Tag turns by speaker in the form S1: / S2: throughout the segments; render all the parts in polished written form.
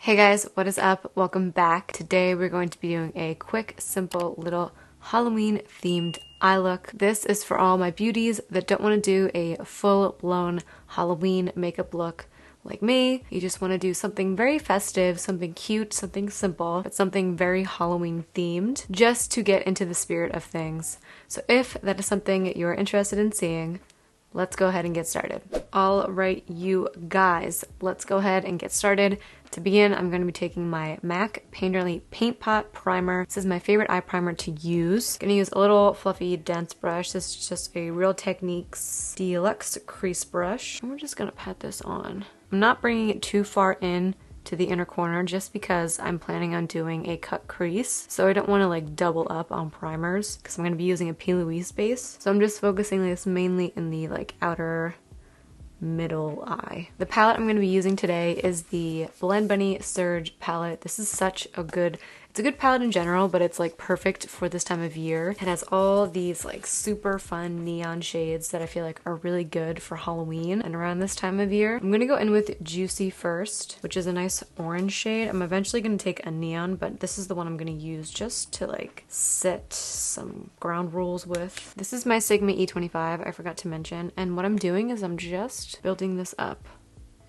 S1: Hey guys, what is up? Welcome back. Today we're going to be doing a quick, simple little Halloween themed eye look. This is for all my beauties that don't want to do a full-blown Halloween makeup look like me. You just want to do something very festive, something cute, something simple, but something very Halloween themed just to get into the spirit of things. So if that is something you're interested in seeing, let's go ahead and get started. All right, you guys, let's go ahead and get started. To begin, I'm going to be taking my MAC Painterly Paint Pot Primer. This is my favorite eye primer to use. I'm going to use a little fluffy dense brush. This is just a Real Techniques Deluxe Crease Brush. And we're just going to pat this on. I'm not bringing it too far in to the inner corner just because I'm planning on doing a cut crease. So I don't want to like double up on primers because I'm going to be using a P. Louise base. So I'm just focusing this mainly in the like outer middle eye. The palette I'm going to be using today is the Blend Bunny Surge palette. This is such a good, it's a good palette in general, but it's like perfect for this time of year. It has all these like super fun neon shades that I feel like are really good for Halloween and around this time of year. I'm going to go in with Juicy first, which is a nice orange shade. I'm eventually going to take a neon, but this is the one I'm going to use just to like set some ground rules with. This is my Sigma E25, I forgot to mention, and what I'm doing is I'm just building this up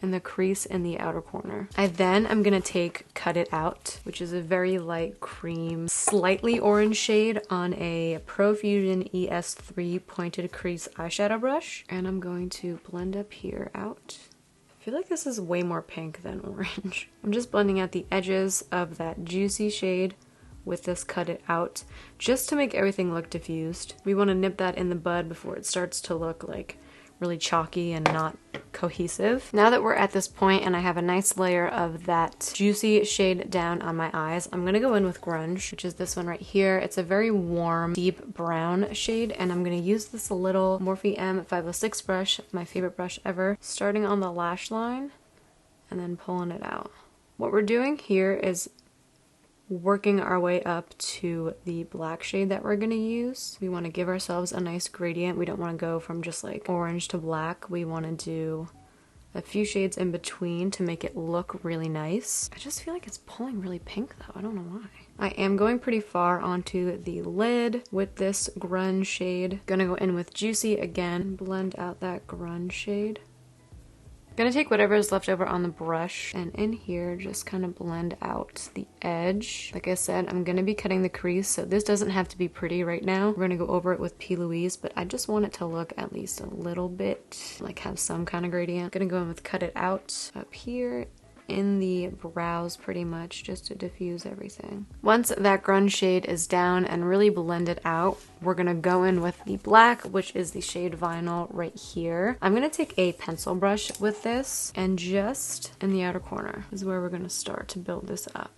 S1: in the crease in the outer corner. I'm gonna take Cut It Out, which is a very light cream, slightly orange shade on a Profusion ES3 pointed crease eyeshadow brush. And I'm going to blend up here out. I feel like this is way more pink than orange. I'm just blending out the edges of that Juicy shade with this Cut It Out, just to make everything look diffused. We wanna nip that in the bud before it starts to look like really chalky and not cohesive. Now that we're at this point and I have a nice layer of that Juicy shade down on my eyes, I'm gonna go in with Grunge, which is this one right here. It's a very warm, deep brown shade, and I'm gonna use this little Morphe M506 brush, my favorite brush ever, starting on the lash line and then pulling it out. What we're doing here is working our way up to the black shade that we're gonna use. We want to give ourselves a nice gradient. We don't want to go from just like orange to black. We want to do a few shades in between to make it look really nice. I just feel like it's pulling really pink though. I don't know why. I am going pretty far onto the lid with this Grunge shade. Gonna go in with Juicy again, blend out that Grunge shade. Gonna take whatever is left over on the brush and in here just kind of blend out the edge. Like I said, I'm gonna be cutting the crease, so this doesn't have to be pretty right now. We're gonna go over it with P. Louise, but I just want it to look at least a little bit, like have some kind of gradient. Gonna go in with Cut It Out up here in the brows pretty much, just to diffuse everything. Once that Grunge shade is down and really blended out, we're gonna go in with the black, which is the shade Vinyl right here. I'm gonna take a pencil brush with this and just in the outer corner is where we're gonna start to build this up.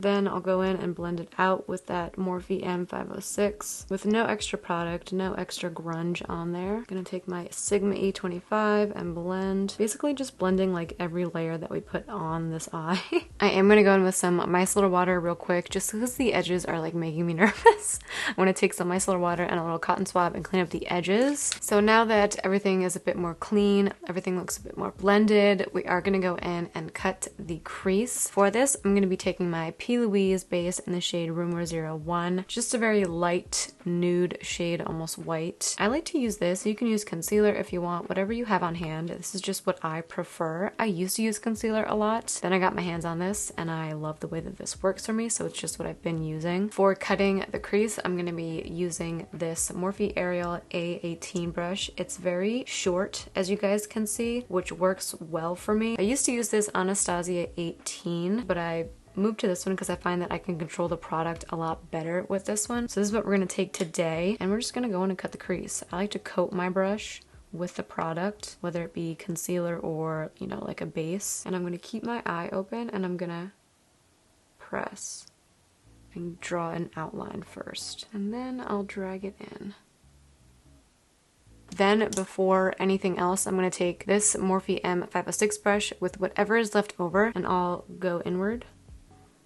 S1: Then I'll go in and blend it out with that Morphe M506 with no extra product, no extra grunge on there. I'm gonna take my Sigma E25 and blend, basically just blending like every layer that we put on this eye. I am gonna go in with some micellar water real quick just because the edges are like making me nervous. I'm gonna take some micellar water and a little cotton swab and clean up the edges. So now that everything is a bit more clean, everything looks a bit more blended, we are gonna go in and cut the crease. For this, I'm gonna be taking my P. Louise base in the shade Rumor 01. Just a very light nude shade, almost white. I like to use this. You can use concealer if you want, whatever you have on hand. This is just what I prefer. I used to use concealer a lot. Then I got my hands on this and I love the way that this works for me, so it's just what I've been using. For cutting the crease, I'm going to be using this Morphe Ariel A18 brush. It's very short, as you guys can see, which works well for me. I used to use this Anastasia 18, but I moved to this one because I find that I can control the product a lot better with this one. So this is what we're going to take today, and we're just going to go in and cut the crease. I like to coat my brush with the product, whether it be concealer or, you know, like a base. And I'm going to keep my eye open and I'm going to press and draw an outline first. And then I'll drag it in. Then before anything else, I'm going to take this Morphe M506 brush with whatever is left over and I'll go inward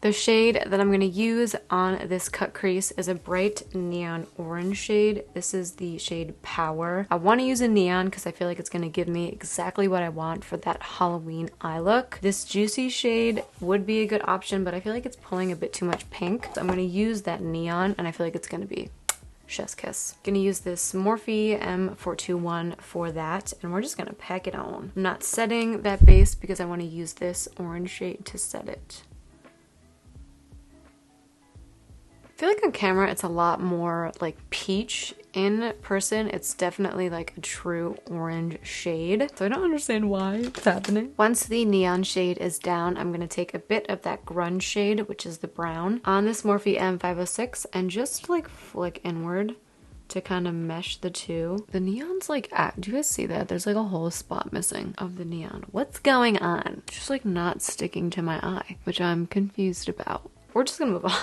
S1: The shade that I'm going to use on this cut crease is a bright neon orange shade. This is the shade Power. I want to use a neon because I feel like it's going to give me exactly what I want for that Halloween eye look. This juicy shade would be a good option, but I feel like it's pulling a bit too much pink. So I'm going to use that neon, and I feel like it's going to be chef's kiss. Gonna use this Morphe M421 for that, and we're just gonna pack it on. I'm not setting that base because I want to use this orange shade to set it. I feel like on camera it's a lot more like peach. In person, it's definitely like a true orange shade. So I don't understand why it's happening. Once the neon shade is down, I'm gonna take a bit of that grunge shade, which is the brown, on this Morphe M506 and just like flick inward to kind of mesh the two. The neon's like, do you guys see that? There's like a whole spot missing of the neon. What's going on? It's just like not sticking to my eye, which I'm confused about. We're just gonna move on.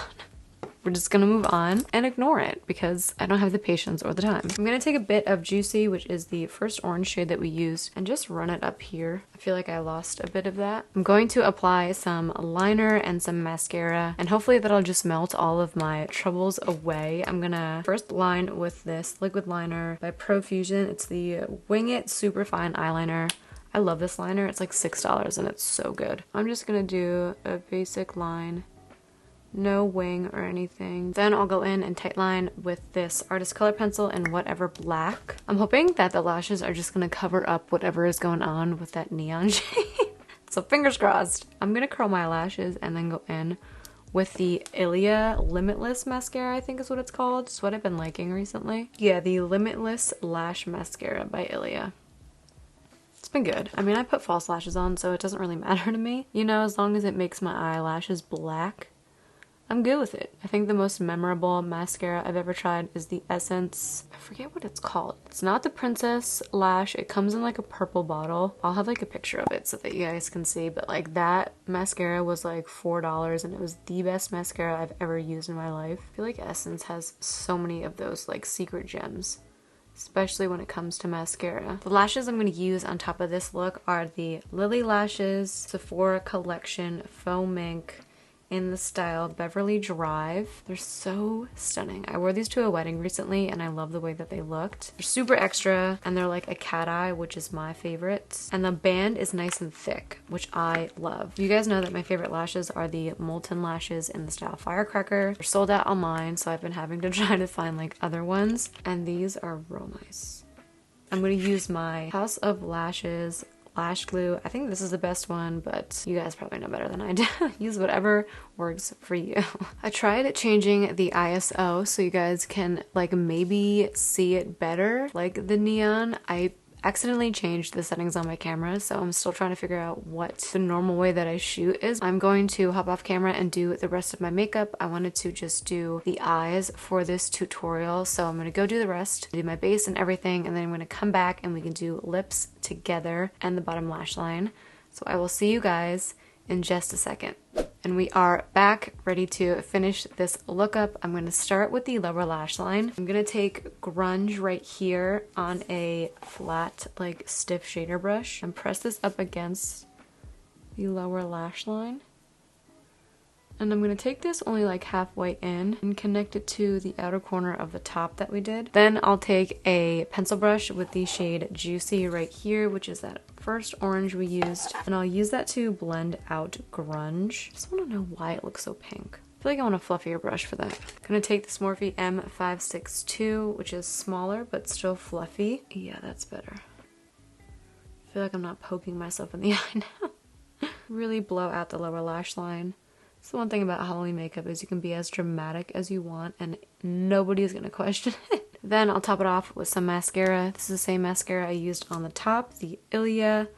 S1: We're just gonna move on and ignore it because I don't have the patience or the time. I'm gonna take a bit of Juicy, which is the first orange shade that we used, and just run it up here. I feel like I lost a bit of that. I'm going to apply some liner and some mascara, and hopefully that'll just melt all of my troubles away. I'm gonna first line with this liquid liner by Profusion. It's the Wing It Superfine Eyeliner. I love this liner. It's like $6 and it's so good. I'm just gonna do a basic line. No wing or anything. Then I'll go in and tightline with this artist color pencil in whatever black. I'm hoping that the lashes are just gonna cover up whatever is going on with that neon shade. So fingers crossed. I'm gonna curl my lashes and then go in with the Ilia Limitless Mascara, I think is what it's called. It's what I've been liking recently. Yeah, the Limitless Lash Mascara by Ilia. It's been good. I mean, I put false lashes on, so it doesn't really matter to me. You know, as long as it makes my eyelashes black, I'm good with it. I think the most memorable mascara I've ever tried is the Essence, I forget what it's called. It's not the Princess Lash. It comes in like a purple bottle. I'll have like a picture of it so that you guys can see, but like that mascara was like $4 and it was the best mascara I've ever used in my life. I feel like Essence has so many of those like secret gems, especially when it comes to mascara. The lashes I'm going to use on top of this look are the Lily Lashes Sephora Collection Faux Mink in the style Beverly Drive. They're so stunning. I wore these to a wedding recently and I love the way that they looked. They're super extra and they're like a cat eye, which is my favorite. And the band is nice and thick, which I love. You guys know that my favorite lashes are the Molten Lashes in the style Firecracker. They're sold out online, so I've been having to try to find like other ones. And these are real nice. I'm gonna use my House of Lashes lash glue. I think this is the best one, but you guys probably know better than I do. Use whatever works for you. I tried changing the ISO so you guys can like maybe see it better, like the neon. I accidentally changed the settings on my camera, so I'm still trying to figure out what the normal way that I shoot is. I'm going to hop off camera and do the rest of my makeup. I wanted to just do the eyes for this tutorial, so I'm gonna go do the rest, do my base and everything, and then I'm gonna come back and we can do lips together and the bottom lash line. So I will see you guys in just a second. And we are back, ready to finish this look up. I'm going to start with the lower lash line. I'm going to take grunge right here on a flat, like stiff shader brush and press this up against the lower lash line. And I'm going to take this only like halfway in and connect it to the outer corner of the top that we did. Then I'll take a pencil brush with the shade Juicy right here, which is that first orange we used, and I'll use that to blend out grunge. I just want to know why it looks so pink. I feel like I want a fluffier brush for that. I'm going to take this Morphe M562, which is smaller but still fluffy. Yeah, that's better. I feel like I'm not poking myself in the eye now. Really blow out the lower lash line. So one thing about Halloween makeup is you can be as dramatic as you want and nobody is going to question it. Then I'll top it off with some mascara. This is the same mascara I used on the top, the Ilia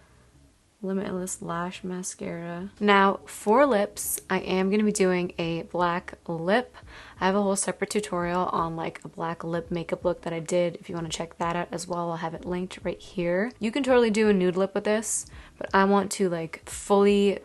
S1: Limitless Lash Mascara. Now for lips, I am going to be doing a black lip. I have a whole separate tutorial on like a black lip makeup look that I did. If you want to check that out as well, I'll have it linked right here. You can totally do a nude lip with this, but I want to like fully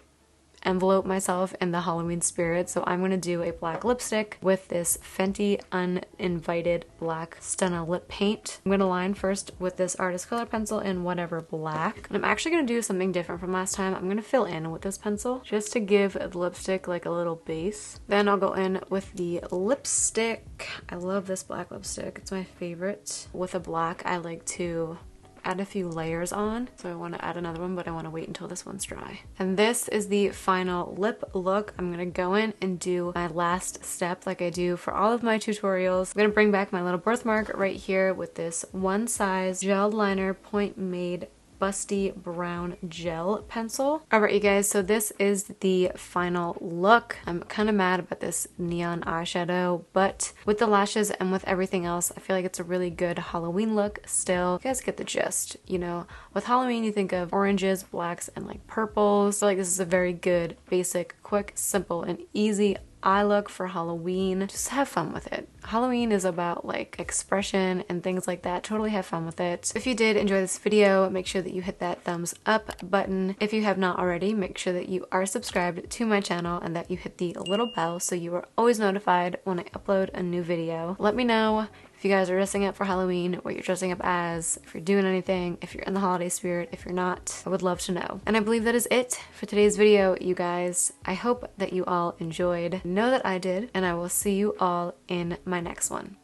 S1: envelope myself in the Halloween spirit. So I'm gonna do a black lipstick with this Fenty Uninvited Black Stunna lip paint. I'm gonna line first with this artist color pencil in whatever black. And I'm actually gonna do something different from last time. I'm gonna fill in with this pencil just to give the lipstick like a little base. Then I'll go in with the lipstick. I love this black lipstick. It's my favorite. With a black, I like to add a few layers on. So I want to add another one, but I want to wait until this one's dry. And this is the final lip look. I'm going to go in and do my last step like I do for all of my tutorials. I'm going to bring back my little birthmark right here with this one size gel liner point made busty brown gel pencil. Alright you guys, so this is the final look. I'm kind of mad about this neon eyeshadow, but with the lashes and with everything else, I feel like it's a really good Halloween look still. You guys get the gist, you know. With Halloween, you think of oranges, blacks, and like purples. So like this is a very good, basic, quick, simple, and easy eye look for Halloween. Just have fun with it. Halloween is about like expression and things like that. Totally have fun with it. If you did enjoy this video, make sure that you hit that thumbs up button. If you have not already, make sure that you are subscribed to my channel and that you hit the little bell so you are always notified when I upload a new video. Let me know if you guys are dressing up for Halloween, what you're dressing up as, if you're doing anything, if you're in the holiday spirit, if you're not, I would love to know. And I believe that is it for today's video, you guys. I hope that you all enjoyed. Know that I did, and I will see you all in my next one.